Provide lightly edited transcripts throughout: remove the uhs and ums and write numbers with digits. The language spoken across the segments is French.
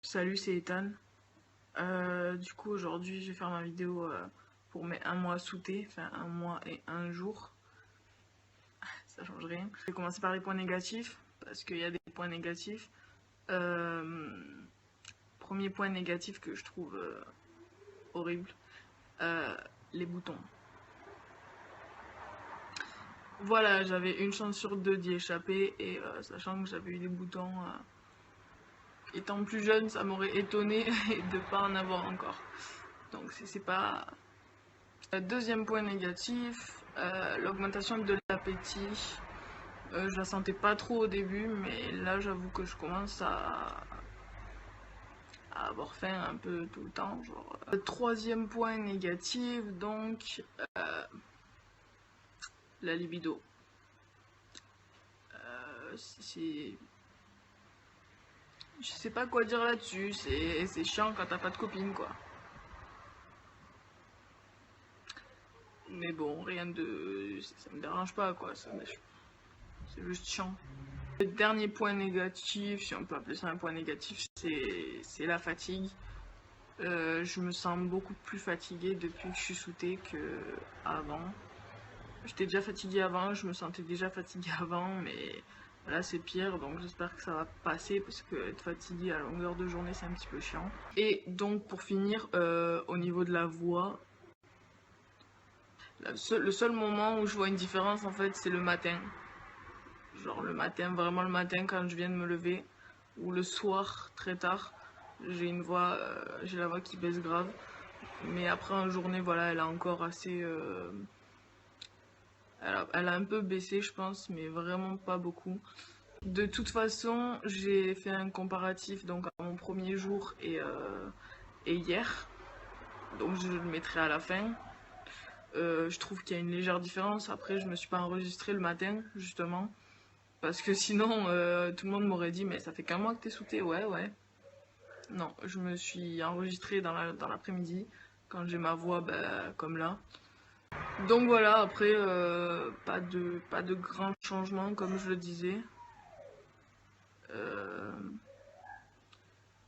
Salut, c'est Ethan. Du coup, aujourd'hui, je vais faire ma vidéo pour mes 1 mois sous T, enfin 1 mois et 1 jour. Ça change rien. Je vais commencer par les points négatifs, parce qu'il y a des points négatifs. Euh, Premier point négatif que je trouve horrible, euh, les boutons. Voilà, j'avais une chance sur deux d'y échapper, et sachant que j'avais eu des boutons, étant plus jeune, ça m'aurait étonné de pas en avoir encore. Donc c'est pas. Deuxième point négatif, l'augmentation de l'appétit. Je la sentais pas trop au début, mais là j'avoue que je commence à avoir faim un peu tout le temps. Genre. Troisième point négatif, donc la libido. C'est. Je sais pas quoi dire là-dessus, c'est chiant quand t'as pas de copine quoi. Mais bon, rien de. Ça me dérange pas quoi, c'est juste chiant. Le dernier point négatif, si on peut appeler ça un point négatif, c'est la fatigue. Je me sens beaucoup plus fatiguée depuis que je suis sous T qu'avant. J'étais déjà fatiguée avant, je me sentais déjà fatiguée avant, mais là c'est pire, donc j'espère que ça va passer parce que être fatiguée à longueur de journée c'est un petit peu chiant. Et donc pour finir, au niveau de la voix, le seul moment où je vois une différence en fait c'est le matin. Genre le matin, vraiment le matin quand je viens de me lever, ou le soir très tard, j'ai la voix qui baisse grave. Mais après en journée, voilà, elle a encore assez. Elle a un peu baissé, je pense, mais vraiment pas beaucoup. De toute façon, j'ai fait un comparatif donc à mon premier jour et hier. Donc je le mettrai à la fin. Je trouve qu'il y a une légère différence. Après, je me suis pas enregistré le matin, justement. Parce que sinon, tout le monde m'aurait dit, mais ça fait qu'un mois que t'es sous T. Ouais, ouais. Non, je me suis enregistré dans l'après-midi, quand j'ai ma voix comme là. Donc voilà, après, pas de grands changements, comme je le disais. Euh,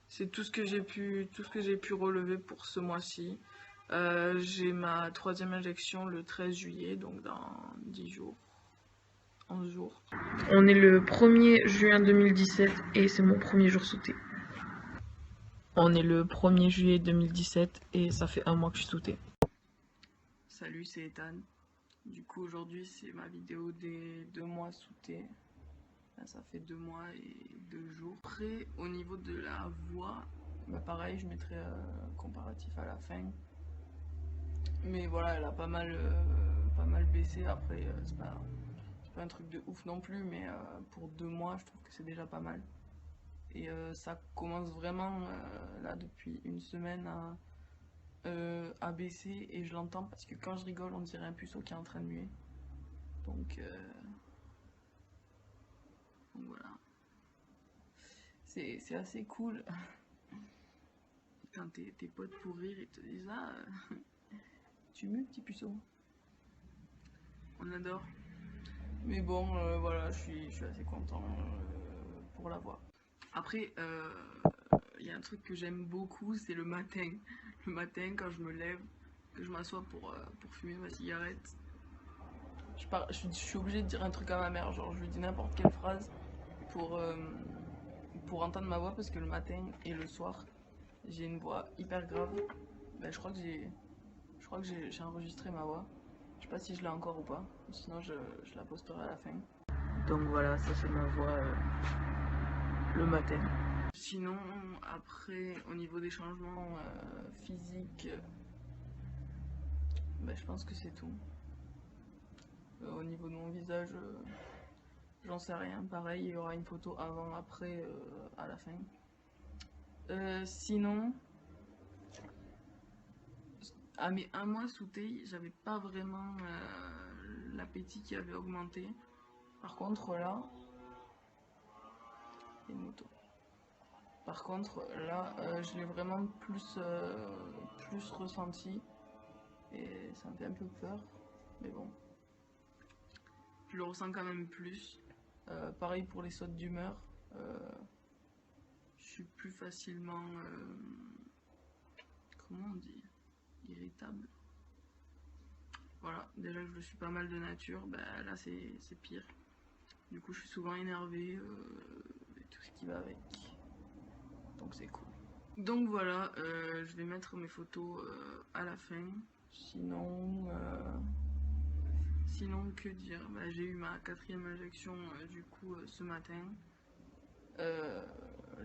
c'est tout ce que j'ai pu relever pour ce mois-ci. J'ai ma troisième injection le 13 juillet, donc dans 10 jours, 11 jours. On est le 1er juin 2017 et c'est mon premier jour sous T. On est le 1er juillet 2017 et ça fait 1 mois que je suis sous T. Salut, c'est Ethan. Du coup, aujourd'hui, c'est ma vidéo des 2 mois sous T. Là, ça fait 2 mois et 2 jours. Après, au niveau de la voix, pareil, je mettrai comparatif à la fin. Mais voilà, elle a pas mal baissé. Après, c'est pas un truc de ouf non plus, mais pour 2 mois, je trouve que c'est déjà pas mal. Et ça commence vraiment, là, depuis une semaine à baisser. Et je l'entends parce que quand je rigole, on dirait un puceau qui est en train de muer. Donc, donc voilà. C'est assez cool. Quand tes potes pour rire, ils te disent ah, tu mues, petit puceau. On adore. Mais bon, voilà, je suis assez content pour la voix. Après, il y a un truc que j'aime beaucoup, c'est le matin. Le matin, quand je me lève, que je m'assois pour fumer ma cigarette, je suis obligée de dire un truc à ma mère. Genre, je lui dis n'importe quelle phrase pour, euh, pour entendre ma voix, parce que le matin et le soir, j'ai une voix hyper grave. Ben, je crois que j'ai enregistré ma voix. Je sais pas si je l'ai encore ou pas. Sinon, je la posterai à la fin. Donc voilà, ça c'est ma voix le matin. Sinon, après, au niveau des changements physiques, je pense que c'est tout. Au niveau de mon visage, j'en sais rien. Pareil, il y aura une photo avant-après à la fin. Sinon, à mes 1 mois sous T, j'avais pas vraiment l'appétit qui avait augmenté. Par contre, là, les motos. Par contre, là, je l'ai vraiment plus ressenti. Et ça me fait un peu peur. Mais bon, je le ressens quand même plus. Pareil pour les sautes d'humeur. suis plus facilement, comment on dit, irritable. Voilà, déjà que je le suis pas mal de nature, bah là c'est pire. Du coup je suis souvent énervée et tout ce qui va avec. Donc c'est cool. Donc voilà, je vais mettre mes photos à la fin. Sinon que dire, bah, j'ai eu ma 4e injection du coup ce matin.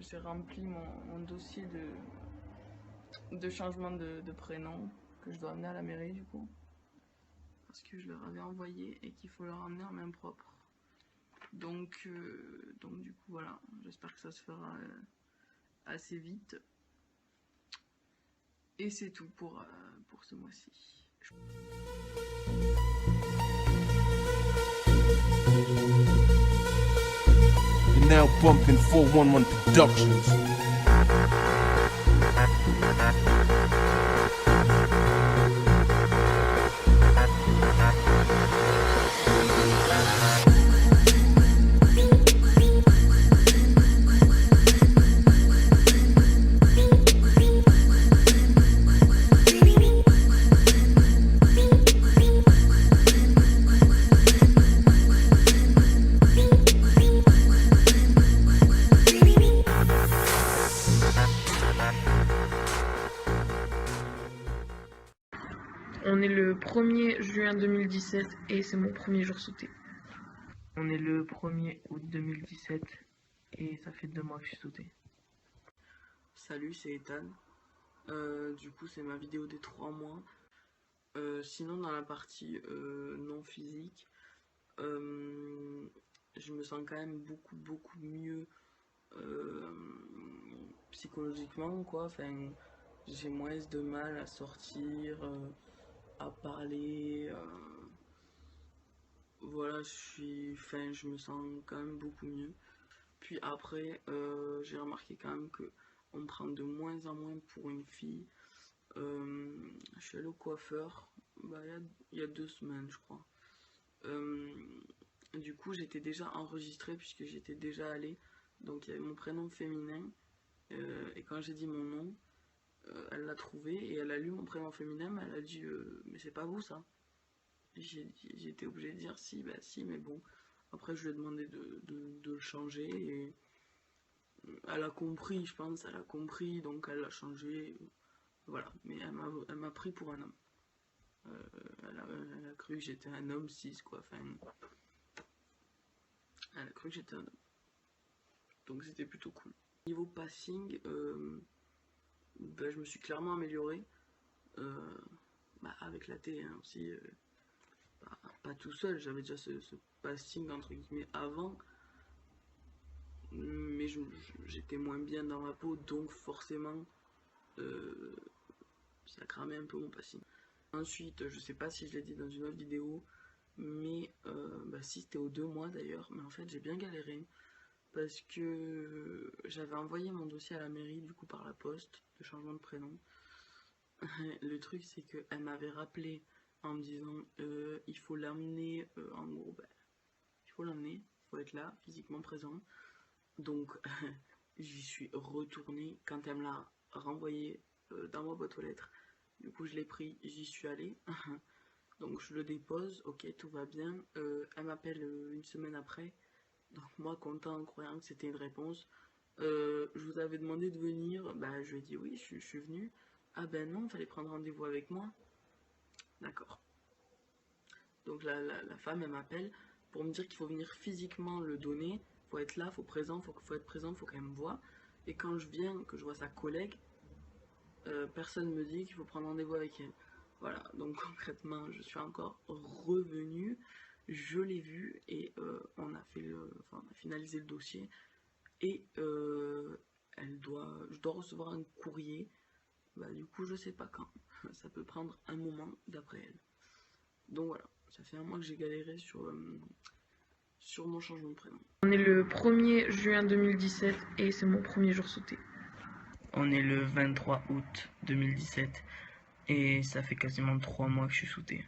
J'ai rempli mon dossier de changement de prénom que je dois amener à la mairie du coup. Parce que je leur avais envoyé et qu'il faut leur amener en main propre. Donc du coup voilà, j'espère que ça se fera assez vite. Et c'est tout pour ce mois-ci. You're now bumping 411 Productions. On est le 1er juin 2017 et c'est mon premier jour sous thé. On est le 1er août 2017 et ça fait 2 mois que je suis sous thé. Salut, c'est Ethan. Du coup, c'est ma vidéo des 3 mois. Sinon, dans la partie non physique, je me sens quand même beaucoup mieux psychologiquement, quoi. Enfin, j'ai moins de mal à sortir, à parler. Voilà, je me sens quand même beaucoup mieux. Puis après, j'ai remarqué quand même que on me prend de moins en moins pour une fille. Je suis allée au coiffeur il y a 2 semaines, je crois. Du coup, j'étais déjà enregistrée puisque j'étais déjà allée. Donc il y avait mon prénom féminin. Et quand j'ai dit mon nom, elle l'a trouvé et elle a lu mon prénom féminin. Elle a dit mais c'est pas vous ça. J'ai été obligée de dire si, bah si, mais bon. Après, je lui ai demandé de le changer et elle a compris, je pense, elle a compris, donc elle l'a changé. Voilà, mais elle m'a pris pour un homme. Elle a cru que j'étais un homme cis, quoi. Enfin, elle a cru que j'étais un homme. Donc c'était plutôt cool. Niveau passing, bah, je me suis clairement amélioré. Avec la thé hein, aussi. Pas tout seul, j'avais déjà ce passing entre guillemets avant, mais j'étais moins bien dans ma peau, donc forcément ça cramait un peu mon passing. Ensuite, je sais pas si je l'ai dit dans une autre vidéo, mais si c'était aux 2 mois d'ailleurs, mais en fait j'ai bien galéré parce que j'avais envoyé mon dossier à la mairie du coup par la poste de changement de prénom. Le truc c'est qu'elle m'avait rappelé en me disant il faut l'amener, en gros il faut l'amener, il faut être là, physiquement présent. Donc j'y suis retournée quand elle me l'a renvoyé dans ma boîte aux lettres. Du coup je l'ai pris, j'y suis allée. Donc je le dépose, ok tout va bien. Elle m'appelle une semaine après. Donc moi content en croyant que c'était une réponse. Je vous avais demandé de venir, je lui ai dit oui je suis venue. Ah ben non, il fallait prendre rendez-vous avec moi. D'accord. Donc la femme elle m'appelle pour me dire qu'il faut venir physiquement le donner, faut être là, faut être présent, faut qu'elle me voie. Et quand je viens, que je vois sa collègue, personne me dit qu'il faut prendre rendez-vous avec elle. Voilà, donc concrètement, je suis encore revenue, je l'ai vue et on a finalisé le dossier. Et je dois recevoir un courrier. Du coup, je sais pas quand. Ça peut prendre un moment d'après elle. Donc voilà, ça fait un mois que j'ai galéré sur mon changement de prénom. On est le 1er juin 2017 et c'est mon premier jour sous thé. On est le 23 août 2017 et ça fait quasiment 3 mois que je suis sous thé.